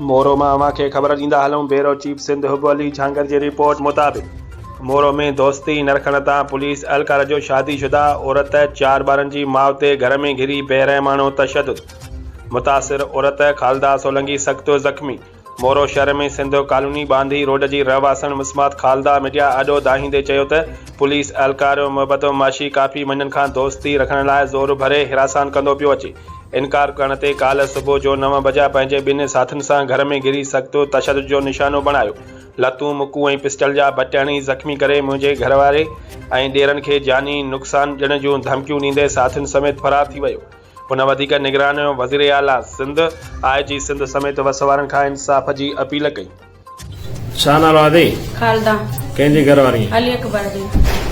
मोरो में अवां खे ख़बर ॾींदा हलूं। ब्यूरो चीफ सिंध हुब अली झांगर जी रिपोर्ट मुताबिक़ मोरो में दोस्ती न रखण तां पुलिस एहलकार जो शादीशुदा औरत 4 ॿारनि जी माउ ते घर में घिरी बेरहमानो तशद्दुद। मुतासिर औरत खालदा सोलंकी सख्त ज़ख्मी। मोरो शहर में सिंध कॉलोनी बांधी रोड जी रहवासन मुस्मात खालदा मीडिया अॾो दाहींदे चयो त पुलिस एहलकार मोहब्बत माशी काफ़ी महीननि खां दोस्ती रखण लाइ ज़ोर भरे हिरासान कंदो पियो अचे। इनकार करण ते काल्ह सुबुह जो 9 बजे पंहिंजे ॿिनि साथियुनि सां घर में घिरी सख्त तशद्दुद जो निशानो बणायो। लतूं मुकूं ऐं पिस्टल जा बटणी ज़ख़्मी करे मुंहिंजे घरवारे ऐं ॾेरनि खे जानी नुक़सान ॾियण जूं धमकियूं ॾींदे साथियुनि समेत फरार थी वियो। हुन वधीक निगरान वज़ीर आला सिंध IG सिंध समेत वसवारनि खां इंसाफ़ जी अपील कई। छा नालो आहे? खालदा। कंहिंजी घरवारी? अली अकबर जी।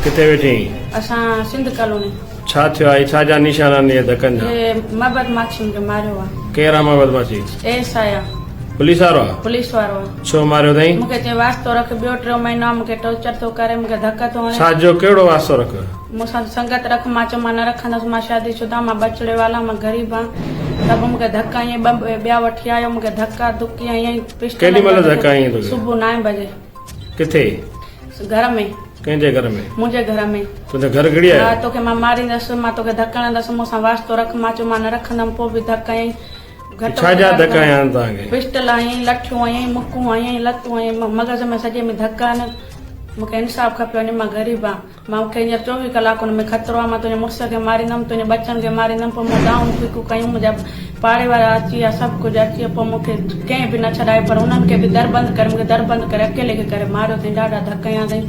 किथे वेठी? असां सिंध कॉलोनी। छा थियो आहे? छा जा निशाना आहिनि धकनि जा? मोहब्बत माछी मूंखे मारियो आहे। केरु आहे मोहब्बत माछी? एस आया पुलिस वारो आहे? पुलिस वारो आहे। छो मारियो अथई? मूंखे चयो वास्तो रख, ॿियो 3 महीना मूंखे टॉर्चर थो करे, मूंखे धक्का थो हणे। छा जो कहिड़ो वास्तो रख? मूंसां संगत रख। मां चयो मां न रखंदसि, मां शादीशुदा, मां बचड़े वाला, मां ग़रीब आहियां। तब मूंखे धक्का ईअं ॿिया वठी आयो, मूंखे धक्का दुकी ईअं पिस्टल। केॾी महिल धक्का ईअं तोखे? सुबुह 9 बजे। किथे? घर में। कंहिंजे घर में? मुंहिंजे घर में। तुंहिंजे घर घड़ी आहे? हा, तोखे मां मारींदसि, मां तोखे धक्का हणंदसि, मूंसां वास्तो रख। मां चयो मां न रखंदमि, पोइ बि धक्का ईअं। छा जा धक्का आहिनि तव्हांखे? पिस्टल आहीं, लठियूं आहीं, मुकूं आहीं, लतूं आहीं, मगज़ में सॼे में धक्का आहिनि। मूंखे इंसाफ़ खपे वञे, मां ग़रीब आहियां। मां मूंखे हींअर 24 कलाक हुन में ख़तरो आहे। मां तुंहिंजे मुड़ुस खे मारींदमि, तुंहिंजे बच्चनि खे मारींदमि, पोइ मां दाऊं फिकूं कयूं, मुंहिंजा पाड़े वारा अची विया, सभु कुझु अची वियो, पोइ मूंखे कंहिं बि न छॾायो। पर उन्हनि खे बि दर बंदि करे, मूंखे दर बंदि करे अकेले खे करे मारियो अथई, ॾाढा धक हयां अथई।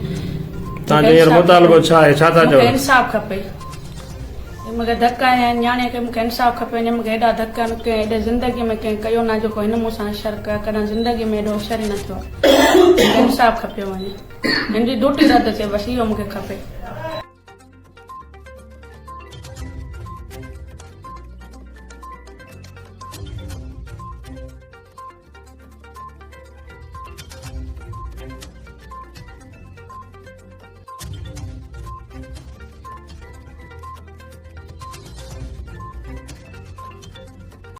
तव्हांजो हींअर मुतालबो छा आहे? छा था चओ? मूंखे इंसाफ़ खपे। मूंखे धक्का आहिनि, न्याणे खे मूंखे इंसाफ़ खपे। मूंखे हेॾा धक्का कंहिं हेॾे ज़िंदगी में कंहिं कयो न जेको हिन मूंसां शर कयो, कॾहिं ज़िंदगी में हेॾो होशियारी न थियो। मूंखे इंसाफ़ खपे वञे, हिनजी ड्यूटी रद्द थिए, बसि इहो मूंखे खपे।